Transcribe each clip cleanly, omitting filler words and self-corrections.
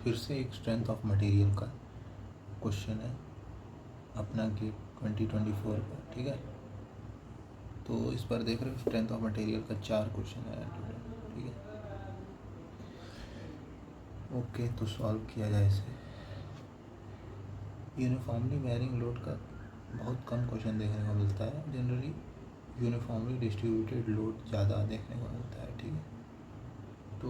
फिर से एक स्ट्रेंथ ऑफ मटेरियल का क्वेश्चन है अपना गेट 2024 का, ठीक है। तो इस पर देख रहे हो स्ट्रेंथ ऑफ मटेरियल का 4 क्वेश्चन है टोटल, ठीक है। ओके, तो सॉल्व किया जाए इसे। यूनिफॉर्मली वेरिंग लोड का बहुत कम क्वेश्चन देखने को मिलता है। जनरली यूनिफॉर्मली डिस्ट्रीब्यूटेड लोड ज़्यादा देखने को मिलता है, ठीक है। तो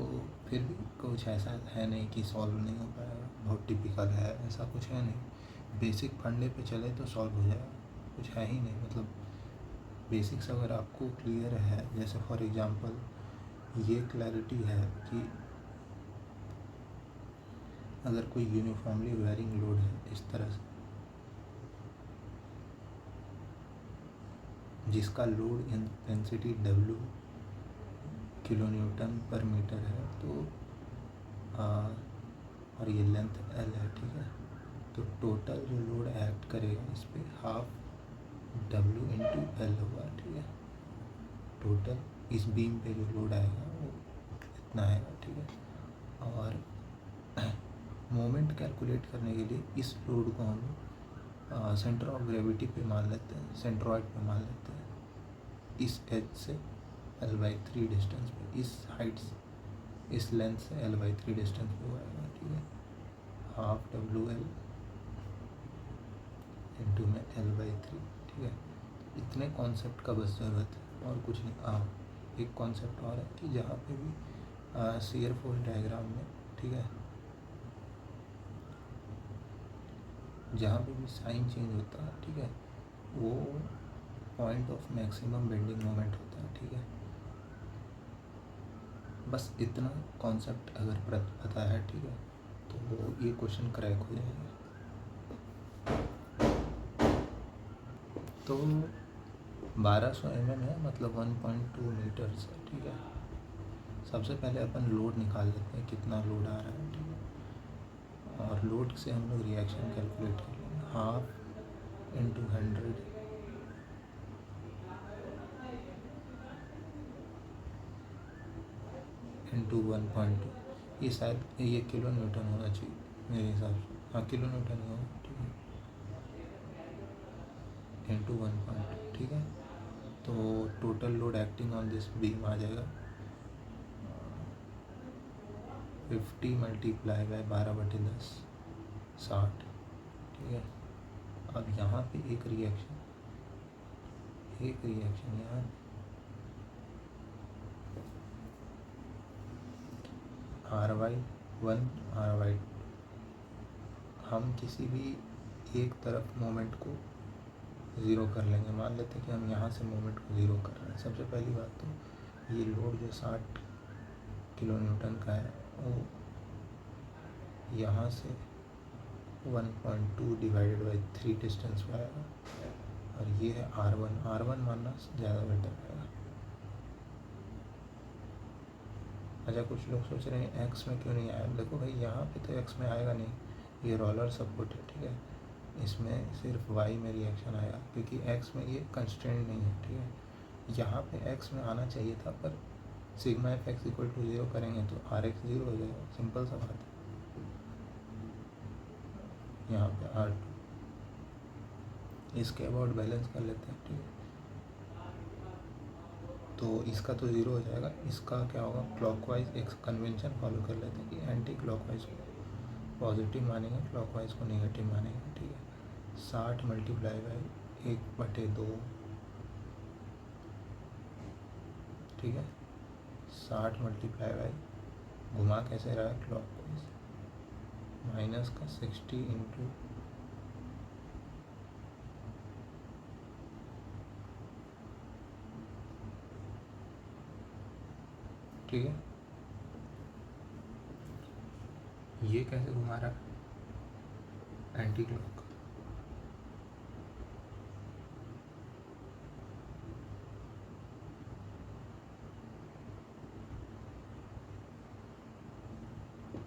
फिर भी कुछ ऐसा है नहीं कि सॉल्व नहीं हो पाएगा, बहुत टिपिकल है, ऐसा कुछ है नहीं। बेसिक फंडे पे चले तो सॉल्व हो जाएगा, कुछ है ही नहीं। मतलब बेसिक्स अगर आपको क्लियर है, जैसे फॉर एग्जांपल ये क्लैरिटी है कि अगर कोई यूनिफॉर्मली वेरिंग लोड है इस तरह से, जिसका load intensity W kilo Newton पर मीटर है, तो और ये लेंथ L है, ठीक है। तो टोटल जो लोड एक्ट करेगा इस पर हाफ W इंटू L होगा, ठीक है। टोटल इस बीम पे जो लोड आएगा वो इतना आएगा, ठीक है। और मोमेंट कैलकुलेट करने के लिए इस लोड को हम सेंटर ऑफ ग्रेविटी पे मान लेते हैं, सेंट्रॉइड पे मान लेते हैं, इस एज से L/3 डिस्टेंस पे, इस हाइट से, इस लेंथ से L/3 डिस्टेंस पे आएगा, ठीक है। हाफ WL इंटू में L/3, ठीक है। इतने कॉन्सेप्ट का बस ज़रूरत है और कुछ नहीं। एक कॉन्सेप्ट और है कि जहाँ पे भी शियर फोर्स डायग्राम में, ठीक है, जहाँ पे भी साइन चेंज होता है, ठीक है, वो point of maximum bending moment होता है, ठीक है। बस इतना कॉन्सेप्ट अगर पता है, ठीक है, तो ये क्वेश्चन क्रैक हो जाएगा। तो 1200 mm है, मतलब 1.2 मीटर्स है, ठीक है। सबसे पहले अपन लोड निकाल लेते हैं, कितना लोड आ रहा है, ठीक है। और लोड से हम लोग रिएक्शन कैलकुलेट कर लेंगे, हाफ इंटू 100 इंटू 1.2। ये शायद ये किलो न्यूटन होना चाहिए मेरे हिसाब से, हाँ किलो न्यूटन ही होगा, ठीक है। इंटू 1.2, ठीक है। तो total load acting on this beam आ जाएगा 50 मल्टीप्लाई बाय 12/10, 60, ठीक है। अब यहाँ पे एक रिएक्शन यहाँ RY1 RY2, हम किसी भी एक तरफ मोमेंट को ज़ीरो कर लेंगे। मान लेते हैं कि हम यहाँ से मोमेंट को ज़ीरो कर रहे हैं। सबसे पहली बात तो ये लोड जो 60 किलो न्यूटन का है, वो यहाँ से 1.2 डिवाइडेड बाई 3 डिस्टेंस पे आएगा, और ये है R1 मानना ज़्यादा बेटर रहेगा। अच्छा, कुछ लोग सोच रहे हैं एक्स में क्यों नहीं आया। देखो भाई, यहाँ पे तो एक्स में आएगा नहीं, ये रोलर सपोर्ट है, ठीक है। इसमें सिर्फ वाई में रिएक्शन आएगा, क्योंकि एक्स में ये कंस्ट्रेंट नहीं है, ठीक है। यहाँ पे एक्स में आना चाहिए था, पर sigma F X equal to 0 करेंगे तो आर एक्स 0 हो जाएगा, सिंपल सा बात है। यहाँ पे R2, इसके अबाउट बैलेंस कर लेते हैं, ठीक है। तो इसका तो 0 हो जाएगा, इसका क्या होगा, क्लॉकवाइज एक कन्वेंशन फॉलो कर लेते हैं कि एंटी क्लॉकवाइज को पॉजिटिव मानेंगे, क्लॉकवाइज को नेगेटिव मानेंगे, ठीक है। 60 मल्टीप्लाई बाई 1/2, ठीक है। 60 मल्टीप्लाई बाई, घुमा कैसे रहा है क्लॉकवाइज, माइनस का 60 इंटू, ठीक है। ये कैसे घुमा रहा है, एंटी क्लॉक।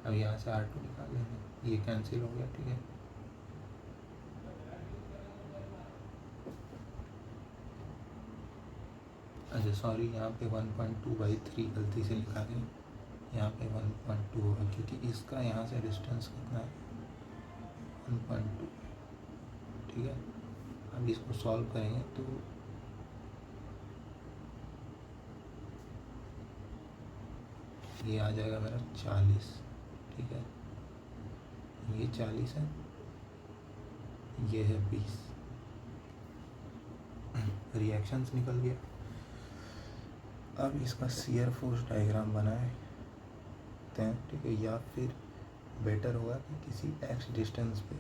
अब यहाँ से R2 निकाल लेंगे, ये कैंसिल हो गया, ठीक है। अच्छा सॉरी, यहाँ पे 1.2/3 गलती से लिखा गया, यहाँ पे 1.2 होगा क्योंकि इसका यहाँ से डिस्टेंस कितना है 1.2। ठीक है, अब इसको सॉल्व करेंगे तो ये आ जाएगा मेरा 40। ठीक है, ये 40 है, ये है 20। रिएक्शंस निकल गया। अब इसका शियर फोर्स डायग्राम बनाते हैं। ठीक है, या फिर बेटर होगा कि किसी एक्स डिस्टेंस पे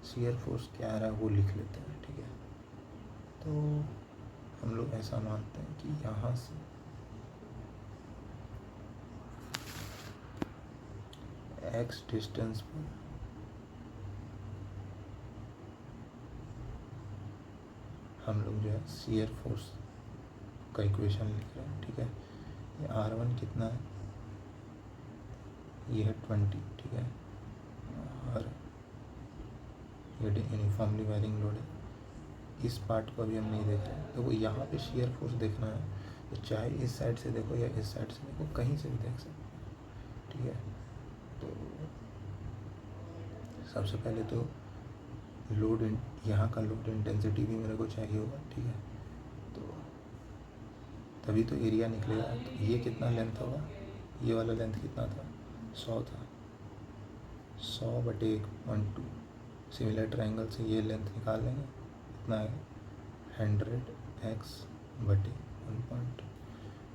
शियर फोर्स क्या आ रहा है वो लिख लेते हैं। ठीक है, तो हम लोग ऐसा मानते हैं कि यहाँ से एक्स डिस्टेंस पर हम लोग जो है शियर फोर्स का इक्वेशन लिख रहे हैं। ठीक है, ये R1 कितना है, ये है 20। ठीक है, और ये यूनिफॉर्मली वेरिंग लोड है। इस पार्ट को अभी हम नहीं देख रहे हैं। तो वो यहाँ पे शियर फोर्स देखना है तो चाहे इस साइड से देखो या इस साइड से देखो, कहीं से भी देख सकते हो। ठीक है, तो सबसे पहले तो लोड यहाँ का लोड इंटेंसिटी भी मेरे को चाहिए होगा। ठीक है, तो तभी तो एरिया निकलेगा। तो ये कितना लेंथ होगा, ये वाला लेंथ कितना था 100 था, 100/1.2। सिमिलर ट्रायंगल से ये लेंथ निकाल लेंगे, कितना आएगा 100x/1.2।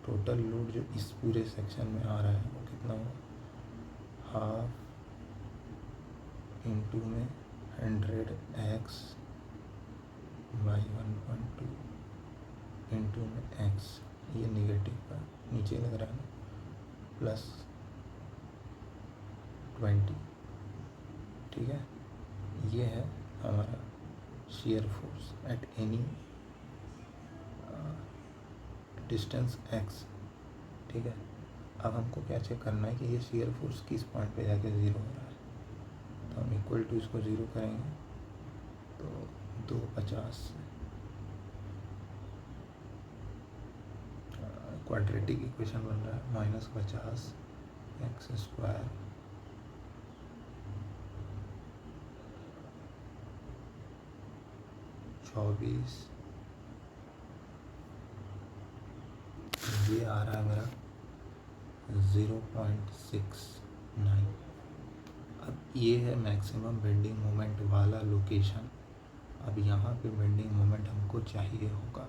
टोटल लोड जो इस पूरे सेक्शन में आ रहा है वो कितना होगा, 1/2 इंटू में 100x/1.2 इंटू में x। ये निगेटिव का नीचे लग रहा है ना, +20। ठीक है, ये है हमारा shear force at any distance x। ठीक है, अब हमको क्या चेक करना है कि ये शियर फोर्स किस पॉइंट पे जाके 0 हो रहा है। तो हम इक्वल टू इसको 0 करेंगे तो 250 क्वाड्रेटिक इक्वेशन बन रहा है, -50x² -24। ये आ रहा है मेरा 0.69। अब ये है मैक्सिमम बेंडिंग मोमेंट वाला लोकेशन। अब यहाँ पे बेंडिंग मोमेंट हमको चाहिए होगा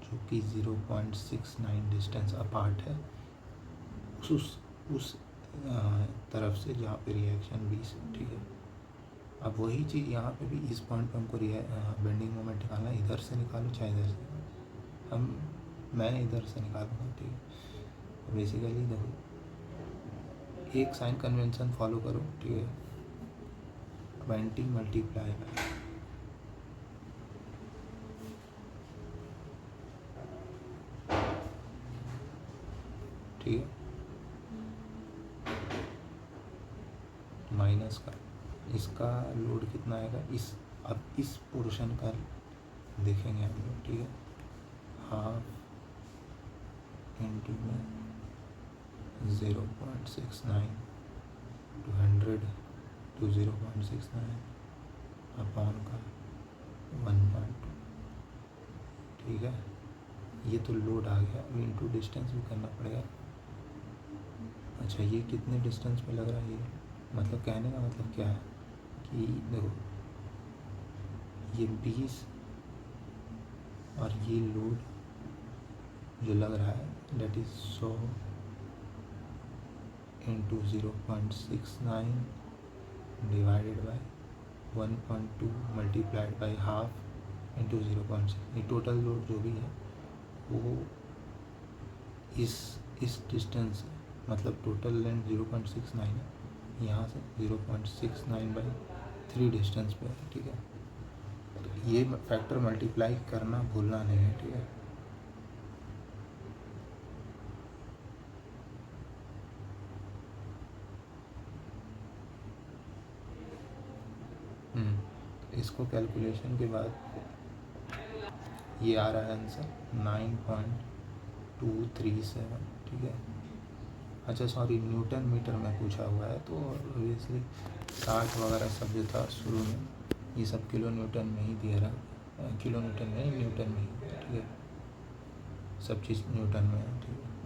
जो कि 0.69 डिस्टेंस अपार्ट है उस तरफ से जहाँ पे रिएक्शन 20 है। ठीक है, अब वही चीज़ यहाँ पे भी इस पॉइंट पे हमको बेंडिंग मोमेंट निकालना है। इधर से निकालो चाहे इधर से, मैं इधर से निकालूंगा। ठीक है, बेसिकली देखो एक साइन कन्वेंशन फॉलो करो। ठीक है, 20 मल्टीप्लाई बाय ठीक है माइनस का इसका लोड कितना आएगा अब इस पोर्शन का देखेंगे हम लोग। ठीक है, 1/2 इंटू में 0.69 टू 100 टू 0.69 अपॉन का 1.2। ठीक है, ये तो लोड आ गया। अब इंटू डिस्टेंस भी करना पड़ेगा। अच्छा, ये कितने डिस्टेंस पे लग रहा है, ये मतलब कहने का मतलब क्या है कि देखो ये 20 और ये लोड जो लग रहा है that is 100 into 0.69 divided by 1.2 multiplied by 1/2 into 0.6। ये टोटल लोड जो भी है वो इस डिस्टेंस से, मतलब टोटल लेंथ 0.69 है, यहाँ से 0.69/3 डिस्टेंस पे है। ठीक है, तो ये फैक्टर मल्टीप्लाई करना भूलना नहीं है। ठीक है, इसको कैलकुलेशन के बाद ये आ रहा है आंसर 9.237। ठीक है, अच्छा सॉरी, न्यूटन मीटर में पूछा हुआ है, तो ऑब्वियसली 60 वगैरह सब जो था शुरू में ये सब किलो न्यूटन में ही दिया रहा, किलो न्यूटन में, न्यूटन में ही, ठीक है, सब चीज़ न्यूटन में है, ठीक है।